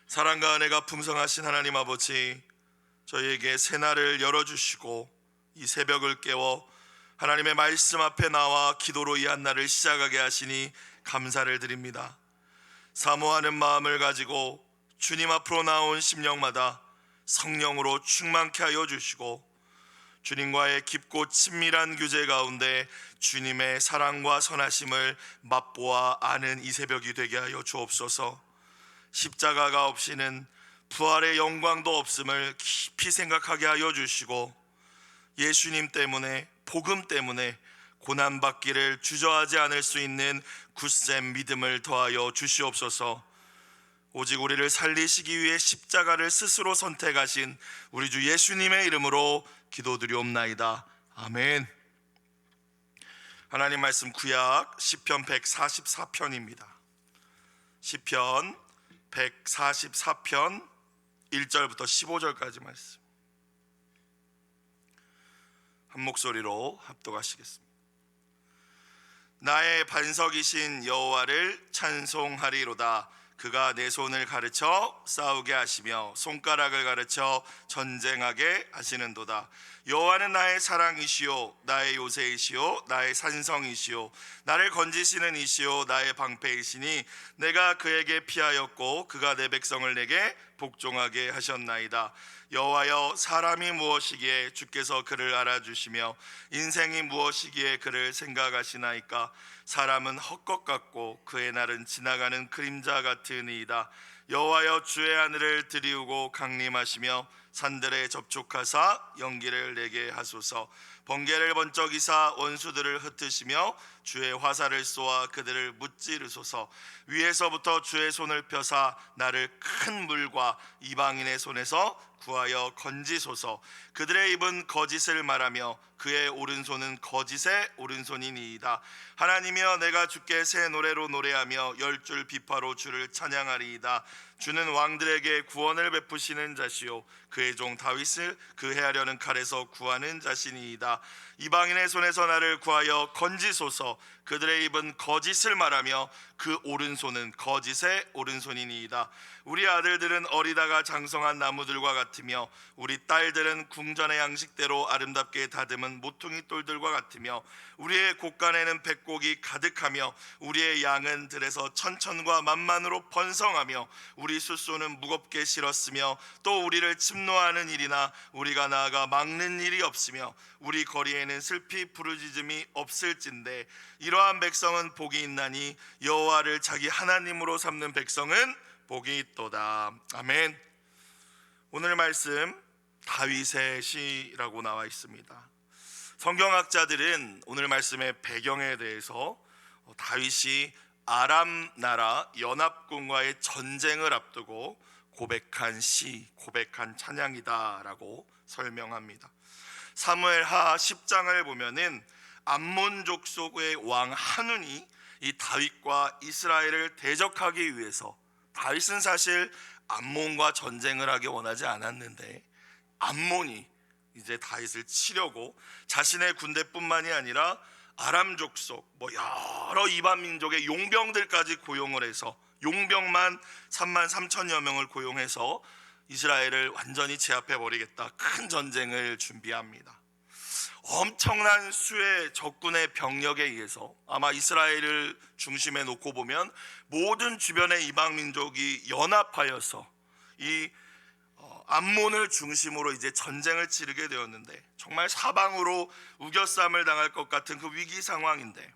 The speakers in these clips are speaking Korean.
사랑과 은혜가 풍성하신 하나님 아버지, 저희에게 새날을 열어주시고 이 새벽을 깨워 하나님의 말씀 앞에 나와 기도로 이 한날을 시작하게 하시니 감사를 드립니다. 사모하는 마음을 가지고 주님 앞으로 나온 심령마다 성령으로 충만케 하여 주시고, 주님과의 깊고 친밀한 교제 가운데 주님의 사랑과 선하심을 맛보아 아는 이 새벽이 되게 하여 주옵소서. 십자가가 없이는 부활의 영광도 없음을 깊이 생각하게 하여 주시고, 예수님 때문에, 복음 때문에 고난받기를 주저하지 않을 수 있는 굳센 믿음을 더하여 주시옵소서. 오직 우리를 살리시기 위해 십자가를 스스로 선택하신 우리 주 예수님의 이름으로 기도드리옵나이다. 아멘. 하나님 말씀 구약 시편 144편입니다. 시편 144편 1절부터 15절까지 말씀 한 목소리로 합독하시겠습니다. 나의 반석이신 여호와를 찬송하리로다. 그가 내 손을 가르쳐 싸우게 하시며 손가락을 가르쳐 전쟁하게 하시는도다. 여호와는 나의 사랑이시요 나의 요새이시요 나의 산성이시요 나를 건지시는 이시요 나의 방패이시니 내가 그에게 피하였고 그가 내 백성을 내게 복종하게 하셨나이다. 여호와여, 사람이 무엇이기에 주께서 그를 알아주시며 인생이 무엇이기에 그를 생각하시나이까. 사람은 헛것 같고 그의 날은 지나가는 그림자 같으니이다. 여호와여, 주의 하늘을 드리우고 강림하시며 산들에 접촉하사 연기를 내게 하소서. 번개를 번쩍이사 원수들을 흩으시며 주의 화살을 쏘아 그들을 무찌르소서. 위에서부터 주의 손을 펴사 나를 큰 물과 이방인의 손에서 구하여 건지소서. 그들의 입은 거짓을 말하며 그의 오른손은 거짓의 오른손이니이다. 하나님이여, 내가 주께 새 노래로 노래하며 열줄 비파로 주를 찬양하리이다. 주는 왕들에게 구원을 베푸시는 자시요 그의 종 다윗을 그 해하려는 칼에서 구하는 자신이이다. 이방인의 손에서 나를 구하여 건지소서. 그들의 입은 거짓을 말하며 그 오른손은 거짓의 오른손이니이다. 우리 아들들은 어리다가 장성한 나무들과 같으며 우리 딸들은 궁전의 양식대로 아름답게 다듬은 모퉁이 돌들과 같으며 우리의 곳간에는 백곡이 가득하며 우리의 양은 들에서 천천과 만만으로 번성하며 우리 숫소는 무겁게 실었으며 또 우리를 침노하는 일이나 우리가 나아가 막는 일이 없으며 우리 거리에는 슬피 부르짖음이 없을진데 이러한 백성은 복이 있나니 여호와를 자기 하나님으로 삼는 백성은 복이 있도다. 아멘. 오늘 말씀 다윗의 시라고 나와 있습니다. 성경학자들은 오늘 말씀의 배경에 대해서 다윗이 아람 나라 연합군과의 전쟁을 앞두고 고백한 시, 고백한 찬양이다라고 설명합니다. 사무엘하 10장을 보면은 암몬 족속의 왕 한운이 이 다윗과 이스라엘을 대적하기 위해서, 다윗은 사실 암몬과 전쟁을 하기 원하지 않았는데 암몬이 이제 다윗을 치려고 자신의 군대뿐만이 아니라 아람 족속 여러 이방 민족의 용병들까지 고용을 해서 용병만 33,000여 명을 고용해서 이스라엘을 완전히 제압해 버리겠다, 큰 전쟁을 준비합니다. 엄청난 수의 적군의 병력에 의해서 아마 이스라엘을 중심에 놓고 보면 모든 주변의 이방 민족이 연합하여서 이 암몬을 중심으로 이제 전쟁을 치르게 되었는데, 정말 사방으로 우겨쌈을 당할 것 같은 그 위기 상황인데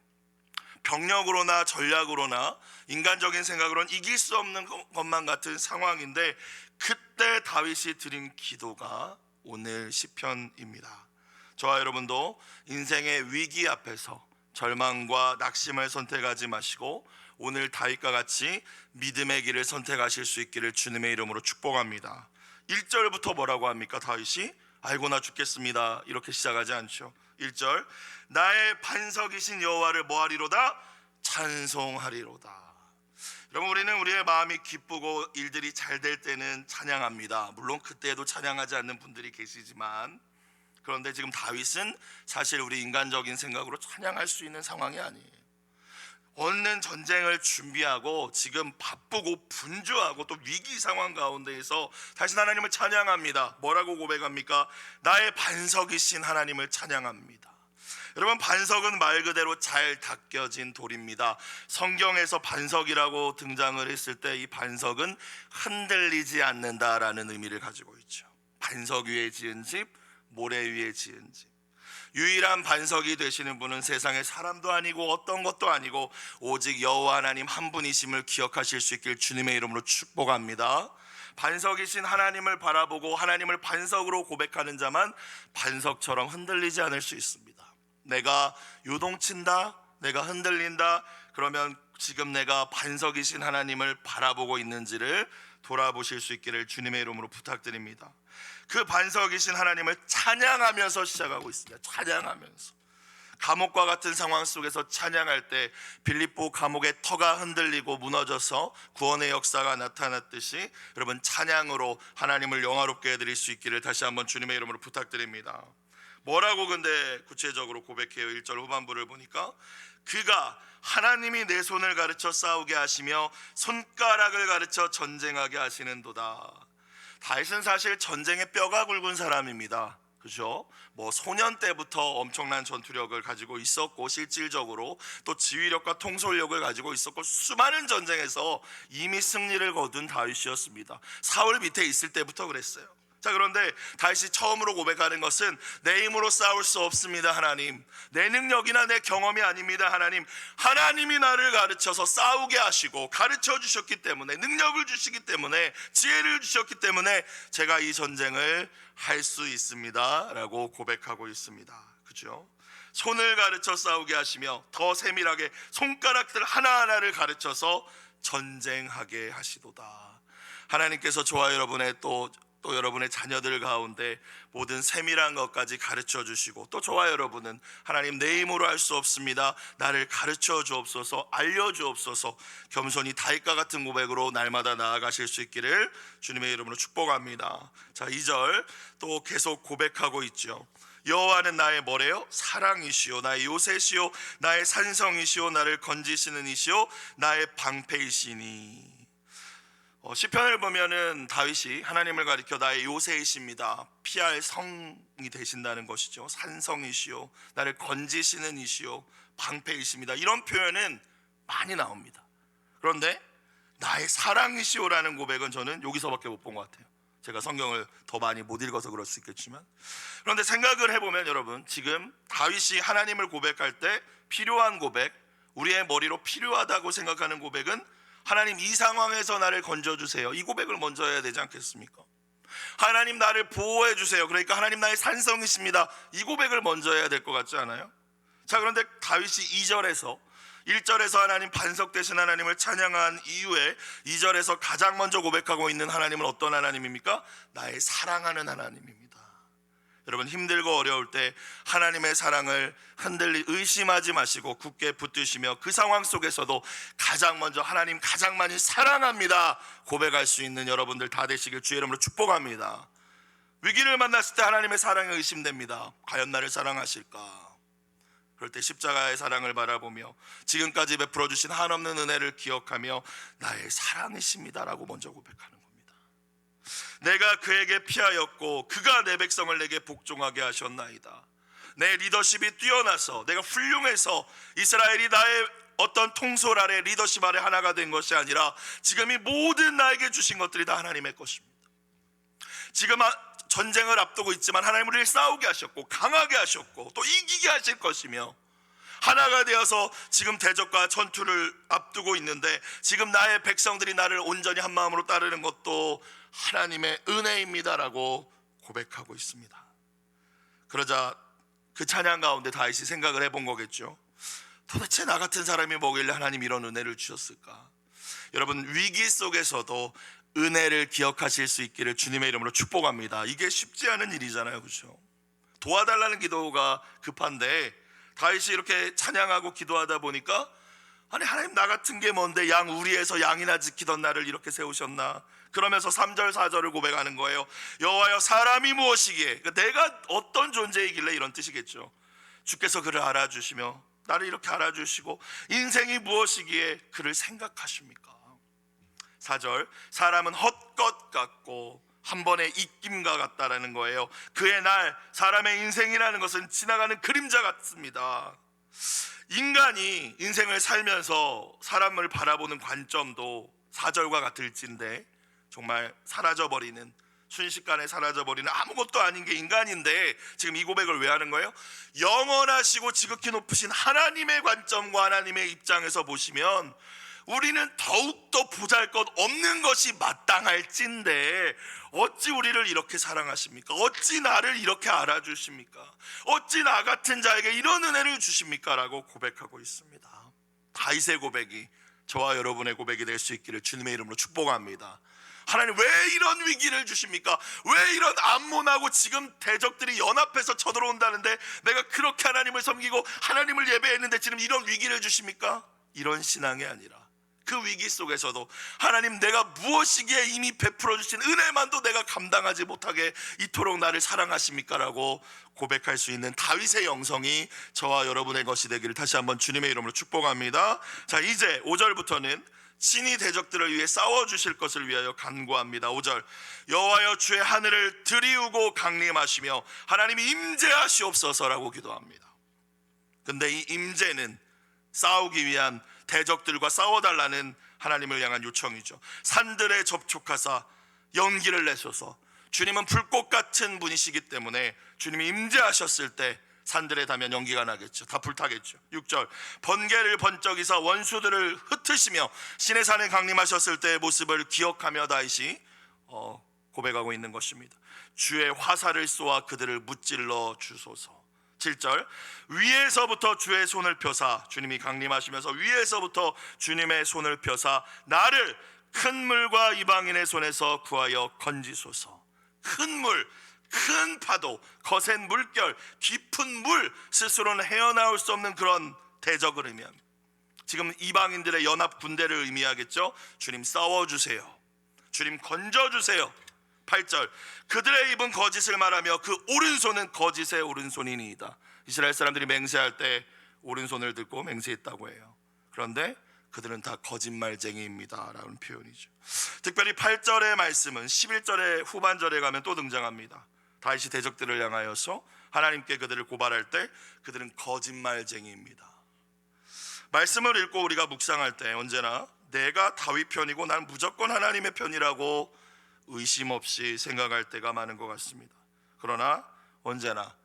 병력으로나 전략으로나 인간적인 생각으로는 이길 수 없는 것만 같은 상황인데, 그때 다윗이 드린 기도가 오늘 시편입니다. 저와 여러분도 인생의 위기 앞에서 절망과 낙심을 선택하지 마시고 오늘 다윗과 같이 믿음의 길을 선택하실 수 있기를 주님의 이름으로 축복합니다. 1절부터 뭐라고 합니까? 다윗이 알고나 죽겠습니다 이렇게 시작하지 않죠. 1절, 나의 반석이신 여호와를 뭐하리로다? 찬송하리로다. 여러분, 우리는 우리의 마음이 기쁘고 일들이 잘 될 때는 찬양합니다. 물론 그때에도 찬양하지 않는 분들이 계시지만, 그런데 지금 다윗은 사실 우리 인간적인 생각으로 찬양할 수 있는 상황이 아니에요. 얻는 전쟁을 준비하고 지금 바쁘고 분주하고 또 위기 상황 가운데에서 다시 하나님을 찬양합니다. 뭐라고 고백합니까? 나의 반석이신 하나님을 찬양합니다. 여러분, 반석은 말 그대로 잘 닦여진 돌입니다. 성경에서 반석이라고 등장을 했을 때 이 반석은 흔들리지 않는다라는 의미를 가지고 있죠. 반석 위에 지은 집, 모래 위에 지은 집. 유일한 반석이 되시는 분은 세상에 사람도 아니고 어떤 것도 아니고 오직 여호와 하나님 한 분이심을 기억하실 수 있길 주님의 이름으로 축복합니다. 반석이신 하나님을 바라보고 하나님을 반석으로 고백하는 자만 반석처럼 흔들리지 않을 수 있습니다. 내가 요동친다, 내가 흔들린다, 그러면 지금 내가 반석이신 하나님을 바라보고 있는지를 돌아보실 수 있기를 주님의 이름으로 부탁드립니다. 그 반석이신 하나님을 찬양하면서 시작하고 있습니다. 찬양하면서 감옥과 같은 상황 속에서 찬양할 때 빌립보 감옥의 터가 흔들리고 무너져서 구원의 역사가 나타났듯이 여러분 찬양으로 하나님을 영화롭게 해드릴 수 있기를 다시 한번 주님의 이름으로 부탁드립니다. 뭐라고 근데 구체적으로 고백해요? 1절 후반부를 보니까 그가 하나님이 내 손을 가르쳐 싸우게 하시며 손가락을 가르쳐 전쟁하게 하시는도다. 다윗은 사실 전쟁의 뼈가 굵은 사람입니다. 그죠? 뭐 소년 때부터 엄청난 전투력을 가지고 있었고 실질적으로 또 지휘력과 통솔력을 가지고 있었고 수많은 전쟁에서 이미 승리를 거둔 다윗이었습니다. 사울 밑에 있을 때부터 그랬어요. 자, 그런데 다윗이 처음으로 고백하는 것은 내 힘으로 싸울 수 없습니다. 하나님, 내 능력이나 내 경험이 아닙니다. 하나님, 하나님이 나를 가르쳐서 싸우게 하시고 가르쳐 주셨기 때문에, 능력을 주시기 때문에, 지혜를 주셨기 때문에 제가 이 전쟁을 할 수 있습니다 라고 고백하고 있습니다. 그죠? 손을 가르쳐 싸우게 하시며 더 세밀하게 손가락들 하나하나를 가르쳐서 전쟁하게 하시도다. 하나님께서 저와 여러분의 또 여러분의 자녀들 가운데 모든 세밀한 것까지 가르쳐 주시고 또 저와 여러분은 하나님 내 힘으로 할 수 없습니다. 나를 가르쳐 주옵소서, 알려 주옵소서 겸손히 다윗과 같은 고백으로 날마다 나아가실 수 있기를 주님의 이름으로 축복합니다. 자, 2절 또 계속 고백하고 있죠. 여호와는 나의 뭐래요? 사랑이시오, 나의 요새시오, 나의 산성이시오, 나를 건지시는 이시오, 나의 방패이시니. 시편을 보면은 다윗이 하나님을 가리켜 나의 요새이십니다, 피할 성이 되신다는 것이죠. 산성이시오, 나를 건지시는 이시오, 방패이십니다, 이런 표현은 많이 나옵니다. 그런데 나의 사랑이시오라는 고백은 저는 여기서밖에 못 본 것 같아요. 제가 성경을 더 많이 못 읽어서 그럴 수 있겠지만, 그런데 생각을 해보면 여러분, 지금 다윗이 하나님을 고백할 때 필요한 고백, 우리의 머리로 필요하다고 생각하는 고백은 하나님 이 상황에서 나를 건져주세요, 이 고백을 먼저 해야 되지 않겠습니까? 하나님 나를 보호해 주세요, 그러니까 하나님 나의 산성이십니다, 이 고백을 먼저 해야 될 것 같지 않아요? 자, 그런데 다윗이 2절에서 1절에서 하나님 반석 되신 하나님을 찬양한 이후에 2절에서 가장 먼저 고백하고 있는 하나님은 어떤 하나님입니까? 나의 사랑하는 하나님입니다. 여러분, 힘들고 어려울 때 하나님의 사랑을 의심하지 마시고 굳게 붙드시며 그 상황 속에서도 가장 먼저 하나님 가장 많이 사랑합니다 고백할 수 있는 여러분들 다 되시길 주의 이름으로 축복합니다. 위기를 만났을 때 하나님의 사랑이 의심됩니다. 과연 나를 사랑하실까? 그럴 때 십자가의 사랑을 바라보며 지금까지 베풀어 주신 한없는 은혜를 기억하며 나의 사랑이십니다 라고 먼저 고백하는 겁니다. 내가 그에게 피하였고 그가 내 백성을 내게 복종하게 하셨나이다. 내 리더십이 뛰어나서 내가 훌륭해서 이스라엘이 나의 어떤 통솔 아래 리더십 아래 하나가 된 것이 아니라 지금 이 모든 나에게 주신 것들이 다 하나님의 것입니다. 지금 전쟁을 앞두고 있지만 하나님 우리를 싸우게 하셨고 강하게 하셨고 또 이기게 하실 것이며 하나가 되어서 지금 대적과 전투를 앞두고 있는데 지금 나의 백성들이 나를 온전히 한 마음으로 따르는 것도 하나님의 은혜입니다라고 고백하고 있습니다. 그러자 그 찬양 가운데 다윗이 생각을 해본 거겠죠. 도대체 나 같은 사람이 뭐길래 하나님 이런 은혜를 주셨을까? 여러분, 위기 속에서도 은혜를 기억하실 수 있기를 주님의 이름으로 축복합니다. 이게 쉽지 않은 일이잖아요, 그렇죠? 도와달라는 기도가 급한데 다윗이 이렇게 찬양하고 기도하다 보니까 아니 하나님 나 같은 게 뭔데 양 우리에서 양이나 지키던 나를 이렇게 세우셨나? 그러면서 3절 4절을 고백하는 거예요. 여호와여 사람이 무엇이기에, 그러니까 내가 어떤 존재이길래 이런 뜻이겠죠. 주께서 그를 알아주시며 나를 이렇게 알아주시고 인생이 무엇이기에 그를 생각하십니까? 4절, 사람은 헛것 같고 한 번의 입김과 같다라는 거예요. 그의 날, 사람의 인생이라는 것은 지나가는 그림자 같습니다. 인간이 인생을 살면서 사람을 바라보는 관점도 4절과 같을진데 정말 사라져버리는, 순식간에 사라져버리는 아무것도 아닌 게 인간인데 지금 이 고백을 왜 하는 거예요? 영원하시고 지극히 높으신 하나님의 관점과 하나님의 입장에서 보시면 우리는 더욱더 보잘것없는 것이 마땅할진데 어찌 우리를 이렇게 사랑하십니까? 어찌 나를 이렇게 알아주십니까? 어찌 나 같은 자에게 이런 은혜를 주십니까? 라고 고백하고 있습니다. 다윗의 고백이 저와 여러분의 고백이 될 수 있기를 주님의 이름으로 축복합니다. 하나님, 왜 이런 위기를 주십니까? 왜 이런 암몬하고 지금 대적들이 연합해서 쳐들어온다는데 내가 그렇게 하나님을 섬기고 하나님을 예배했는데 지금 이런 위기를 주십니까? 이런 신앙이 아니라 그 위기 속에서도 하나님, 내가 무엇이기에 이미 베풀어 주신 은혜만도 내가 감당하지 못하게 이토록 나를 사랑하십니까? 라고 고백할 수 있는 다윗의 영성이 저와 여러분의 것이 되기를 다시 한번 주님의 이름으로 축복합니다. 자, 이제 5절부터는 친히 대적들을 위해 싸워주실 것을 위하여 간구합니다. 5절, 여호와여 주의 하늘을 들이우고 강림하시며 하나님이 임재하시옵소서라고 기도합니다. 근데 이 임재는 싸우기 위한, 대적들과 싸워달라는 하나님을 향한 요청이죠. 산들에 접촉하사 연기를 내셔서, 주님은 불꽃 같은 분이시기 때문에 주님이 임재하셨을 때 산들에 닿으면 연기가 나겠죠. 다 불타겠죠. 6절, 번개를 번쩍이사 원수들을 흩으시며 신의 산에 강림하셨을 때의 모습을 기억하며 다윗이 고백하고 있는 것입니다. 주의 화살을 쏘아 그들을 무찔러 주소서. 7절, 위에서부터 주의 손을 펴사, 주님이 강림하시면서 위에서부터 주님의 손을 펴사 나를 큰 물과 이방인의 손에서 구하여 건지소서. 큰 물, 큰 파도, 거센 물결, 깊은 물, 스스로는 헤어나올 수 없는 그런 대적을 의미합니다. 지금 이방인들의 연합 군대를 의미하겠죠. 주님 싸워주세요. 주님 건져주세요. 8절, 그들의 입은 거짓을 말하며 그 오른손은 거짓의 오른손이니이다. 이스라엘 사람들이 맹세할 때 오른손을 들고 맹세했다고 해요. 그런데 그들은 다 거짓말쟁이입니다 라는 표현이죠. 특별히 8절의 말씀은 11절의 후반절에 가면 또 등장합니다. 다윗이 대적들을 향하여서 하나님께 그들을 고발할 때 그들은 거짓말쟁이입니다. 말씀을 읽고 우리가 묵상할 때 언제나 내가 다윗 편이고 난 무조건 하나님의 편이라고 의심 없이 생각할 때가 많은 것 같습니다. 그러나 언제나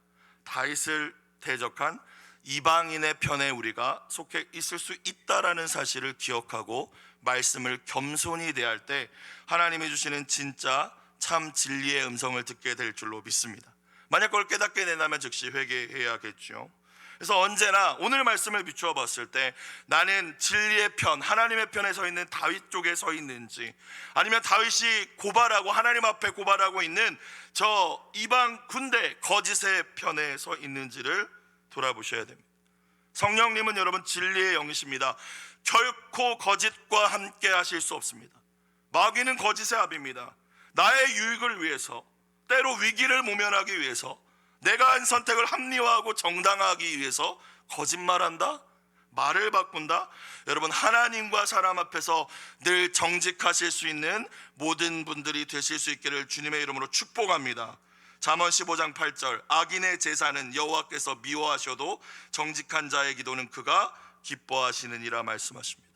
다윗을 대적한 이방인의 편에 우리가 속해 있을 수 있다라는 사실을 기억하고 말씀을 겸손히 대할 때 하나님이 주시는 진짜 참 진리의 음성을 듣게 될 줄로 믿습니다. 만약 그걸 깨닫게 된다면 즉시 회개해야겠죠. 그래서 언제나 오늘 말씀을 비추어 봤을 때 나는 진리의 편, 하나님의 편에 서 있는 다윗 쪽에 서 있는지, 아니면 다윗이 고발하고 하나님 앞에 고발하고 있는 저 이방 군대 거짓의 편에 서 있는지를 돌아보셔야 됩니다. 성령님은 여러분 진리의 영이십니다. 결코 거짓과 함께 하실 수 없습니다. 마귀는 거짓의 압입니다. 나의 유익을 위해서, 때로 위기를 모면하기 위해서, 내가 한 선택을 합리화하고 정당화하기 위해서 거짓말한다? 말을 바꾼다? 여러분, 하나님과 사람 앞에서 늘 정직하실 수 있는 모든 분들이 되실 수 있기를 주님의 이름으로 축복합니다. 잠언 15장 8절, 악인의 제사는 여호와께서 미워하셔도 정직한 자의 기도는 그가 기뻐하시느니라 말씀하십니다.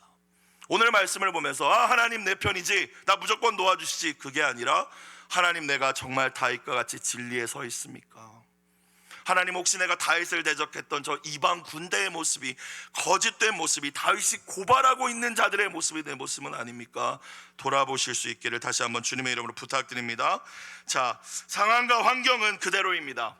오늘 말씀을 보면서 하나님 내 편이지, 나 무조건 도와주시지, 그게 아니라 하나님, 내가 정말 다윗과 같이 진리에 서 있습니까? 하나님, 혹시 내가 다윗을 대적했던 저 이방 군대의 모습이, 거짓된 모습이, 다윗이 고발하고 있는 자들의 모습이 내 모습은 아닙니까? 돌아보실 수 있기를 다시 한번 주님의 이름으로 부탁드립니다. 자, 상황과 환경은 그대로입니다.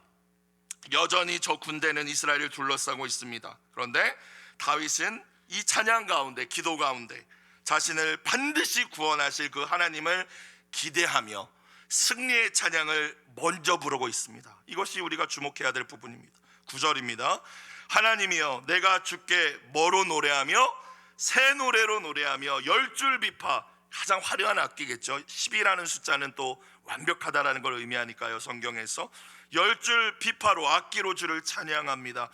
여전히 저 군대는 이스라엘을 둘러싸고 있습니다. 그런데 다윗은 이 찬양 가운데, 기도 가운데 자신을 반드시 구원하실 그 하나님을 기대하며 승리의 찬양을 먼저 부르고 있습니다. 이것이 우리가 주목해야 될 부분입니다. 9절입니다. 하나님이여, 내가 주께 뭐로 노래하며? 새 노래로 노래하며 10줄 비파, 가장 화려한 악기겠죠. 10이라는 숫자는 또 완벽하다라는 걸 의미하니까요. 성경에서 10줄 비파로, 악기로 주를 찬양합니다.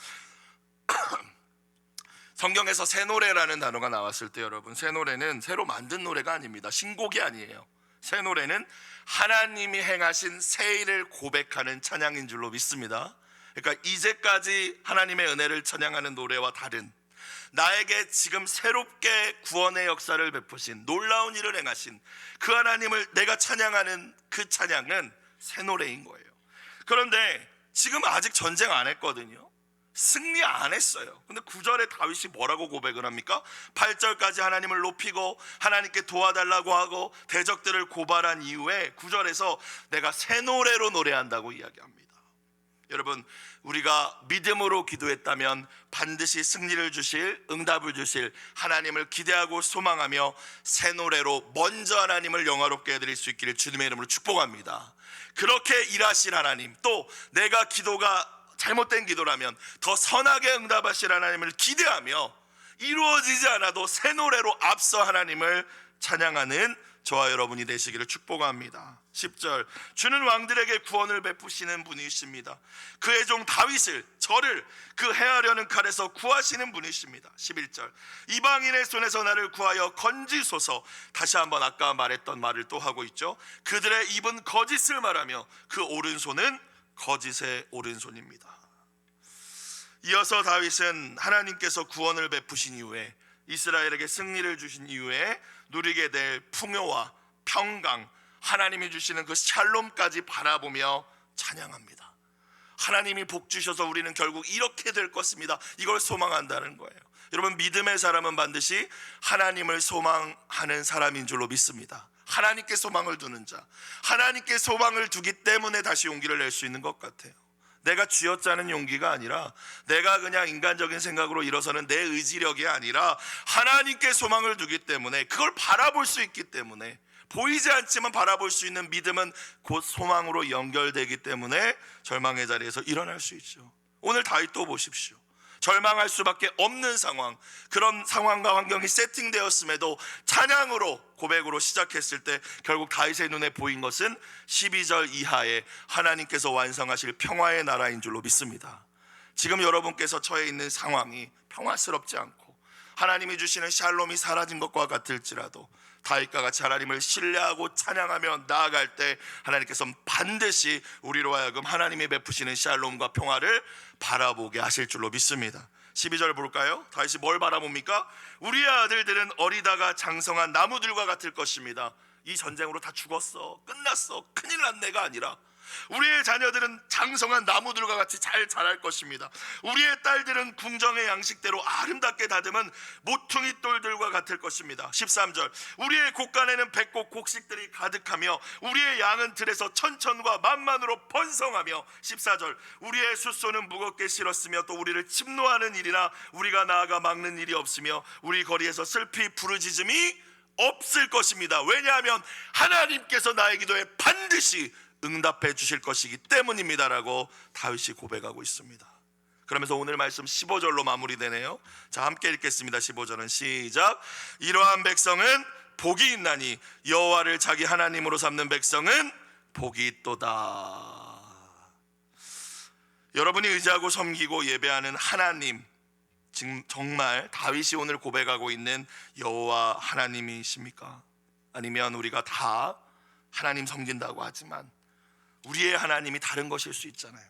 성경에서 새 노래라는 단어가 나왔을 때 여러분, 새 노래는 새로 만든 노래가 아닙니다. 신곡이 아니에요. 새 노래는 하나님이 행하신 새 일을 고백하는 찬양인 줄로 믿습니다. 그러니까 이제까지 하나님의 은혜를 찬양하는 노래와 다른, 나에게 지금 새롭게 구원의 역사를 베푸신, 놀라운 일을 행하신 그 하나님을 내가 찬양하는 그 찬양은 새 노래인 거예요. 그런데 지금 아직 전쟁 안 했거든요. 승리 안 했어요. 근데 9절에 다윗이 뭐라고 고백을 합니까? 8절까지 하나님을 높이고 하나님께 도와달라고 하고 대적들을 고발한 이후에 9절에서 내가 새 노래로 노래한다고 이야기합니다. 여러분, 우리가 믿음으로 기도했다면 반드시 승리를 주실, 응답을 주실 하나님을 기대하고 소망하며 새 노래로 먼저 하나님을 영화롭게 해드릴 수 있기를 주님의 이름으로 축복합니다. 그렇게 일하실 하나님, 또 내가 기도가 잘못된 기도라면 더 선하게 응답하실 하나님을 기대하며 이루어지지 않아도 새 노래로 앞서 하나님을 찬양하는 저와 여러분이 되시기를 축복합니다. 10절, 주는 왕들에게 구원을 베푸시는 분이십니다. 그의 종 다윗을, 저를 그 해하려는 칼에서 구하시는 분이십니다. 11절, 이방인의 손에서 나를 구하여 건지소서. 다시 한번 아까 말했던 말을 또 하고 있죠. 그들의 입은 거짓을 말하며 그 오른손은 거짓의 오른손입니다. 이어서 다윗은 하나님께서 구원을 베푸신 이후에, 이스라엘에게 승리를 주신 이후에 누리게 될 풍요와 평강, 하나님이 주시는 그 샬롬까지 바라보며 찬양합니다. 하나님이 복 주셔서 우리는 결국 이렇게 될 것입니다. 이걸 소망한다는 거예요. 여러분, 믿음의 사람은 반드시 하나님을 소망하는 사람인 줄로 믿습니다. 하나님께 소망을 두는 자, 하나님께 소망을 두기 때문에 다시 용기를 낼 수 있는 것 같아요. 내가 쥐어짜는 용기가 아니라, 내가 그냥 인간적인 생각으로 일어서는 내 의지력이 아니라 하나님께 소망을 두기 때문에, 그걸 바라볼 수 있기 때문에, 보이지 않지만 바라볼 수 있는 믿음은 곧 소망으로 연결되기 때문에 절망의 자리에서 일어날 수 있죠. 오늘 다윗도 보십시오. 절망할 수밖에 없는 상황, 그런 상황과 환경이 세팅되었음에도 찬양으로, 고백으로 시작했을 때 결국 다윗의 눈에 보인 것은 12절 이하에 하나님께서 완성하실 평화의 나라인 줄로 믿습니다. 지금 여러분께서 처해 있는 상황이 평화스럽지 않고 하나님이 주시는 샬롬이 사라진 것과 같을지라도 다윗과 같이 하나님을 신뢰하고 찬양하며 나아갈 때 하나님께서는 반드시 우리로 하여금 하나님이 베푸시는 샬롬과 평화를 바라보게 하실 줄로 믿습니다. 12절 볼까요? 다윗이 뭘 바라봅니까? 우리의 아들들은 어리다가 장성한 나무들과 같을 것입니다. 이 전쟁으로 다 죽었어, 끝났어, 큰일 난 내가 아니라 우리의 자녀들은 장성한 나무들과 같이 잘 자랄 것입니다. 우리의 딸들은 궁정의 양식대로 아름답게 다듬은 모퉁이 돌들과 같을 것입니다. 13절, 우리의 곳간에는 백곡 곡식들이 가득하며 우리의 양은 들에서 천천과 만만으로 번성하며 14절, 우리의 숫소는 무겁게 실었으며 또 우리를 침노하는 일이나 우리가 나아가 막는 일이 없으며 우리 거리에서 슬피 부르짖음이 없을 것입니다. 왜냐하면 하나님께서 나의 기도에 반드시 응답해 주실 것이기 때문입니다라고 다윗이 고백하고 있습니다. 그러면서 오늘 말씀 15절로 마무리되네요. 자, 함께 읽겠습니다. 15절은 시작. 이러한 백성은 복이 있나니 여호와를 자기 하나님으로 삼는 백성은 복이 있도다. 여러분이 의지하고 섬기고 예배하는 하나님, 지금 정말 다윗이 오늘 고백하고 있는 여호와 하나님이십니까? 아니면 우리가 다 하나님 섬긴다고 하지만 우리의 하나님이 다른 것일 수 있잖아요.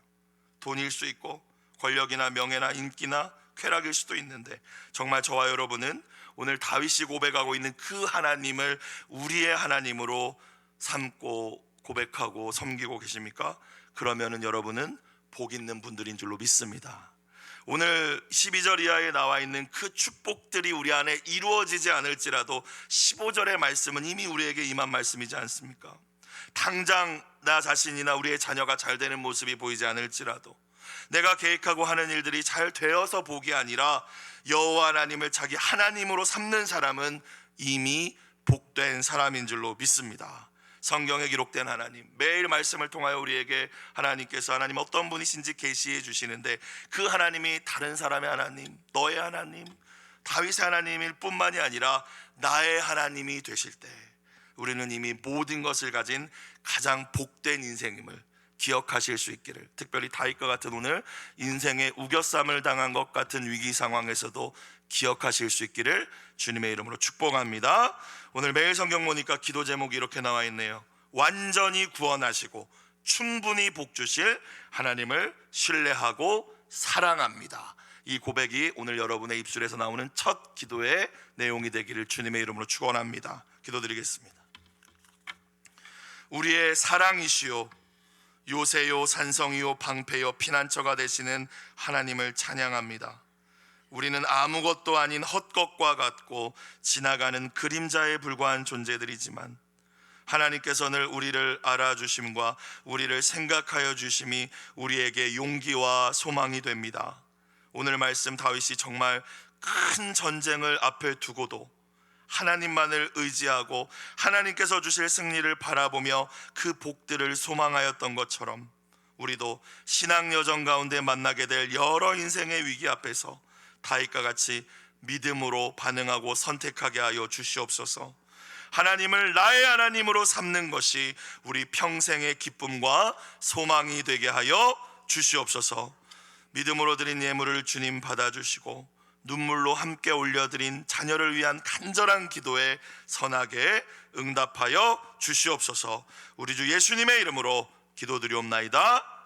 돈일 수 있고 권력이나 명예나 인기나 쾌락일 수도 있는데, 정말 저와 여러분은 오늘 다윗이 고백하고 있는 그 하나님을 우리의 하나님으로 삼고 고백하고 섬기고 계십니까? 그러면은 여러분은 복 있는 분들인 줄로 믿습니다. 오늘 12절 이하에 나와 있는 그 축복들이 우리 안에 이루어지지 않을지라도 15절의 말씀은 이미 우리에게 임한 말씀이지 않습니까? 당장 나 자신이나 우리의 자녀가 잘 되는 모습이 보이지 않을지라도, 내가 계획하고 하는 일들이 잘 되어서 복이 아니라 여호와 하나님을 자기 하나님으로 삼는 사람은 이미 복된 사람인 줄로 믿습니다. 성경에 기록된 하나님, 매일 말씀을 통하여 우리에게 하나님께서 하나님 어떤 분이신지 계시해 주시는데, 그 하나님이 다른 사람의 하나님, 너의 하나님, 다윗의 하나님일 뿐만이 아니라 나의 하나님이 되실 때 우리는 이미 모든 것을 가진 가장 복된 인생임을 기억하실 수 있기를, 특별히 다윗과 같은 오늘 인생의 우겨쌈을 당한 것 같은 위기 상황에서도 기억하실 수 있기를 주님의 이름으로 축복합니다. 오늘 매일 성경 보니까 기도 제목이 이렇게 나와 있네요. 완전히 구원하시고 충분히 복 주실 하나님을 신뢰하고 사랑합니다. 이 고백이 오늘 여러분의 입술에서 나오는 첫 기도의 내용이 되기를 주님의 이름으로 축원합니다. 기도드리겠습니다. 우리의 사랑이시요 요새요 산성이요 방패요 피난처가 되시는 하나님을 찬양합니다. 우리는 아무것도 아닌 헛것과 같고 지나가는 그림자에 불과한 존재들이지만 하나님께서 늘 우리를 알아주심과 우리를 생각하여 주심이 우리에게 용기와 소망이 됩니다. 오늘 말씀 다윗이 정말 큰 전쟁을 앞에 두고도 하나님만을 의지하고 하나님께서 주실 승리를 바라보며 그 복들을 소망하였던 것처럼 우리도 신앙 여정 가운데 만나게 될 여러 인생의 위기 앞에서 다윗과 같이 믿음으로 반응하고 선택하게 하여 주시옵소서. 하나님을 나의 하나님으로 삼는 것이 우리 평생의 기쁨과 소망이 되게 하여 주시옵소서. 믿음으로 드린 예물을 주님 받아주시고 눈물로 함께 올려드린 자녀를 위한 간절한 기도에 선하게 응답하여 주시옵소서. 우리 주 예수님의 이름으로 기도드리옵나이다.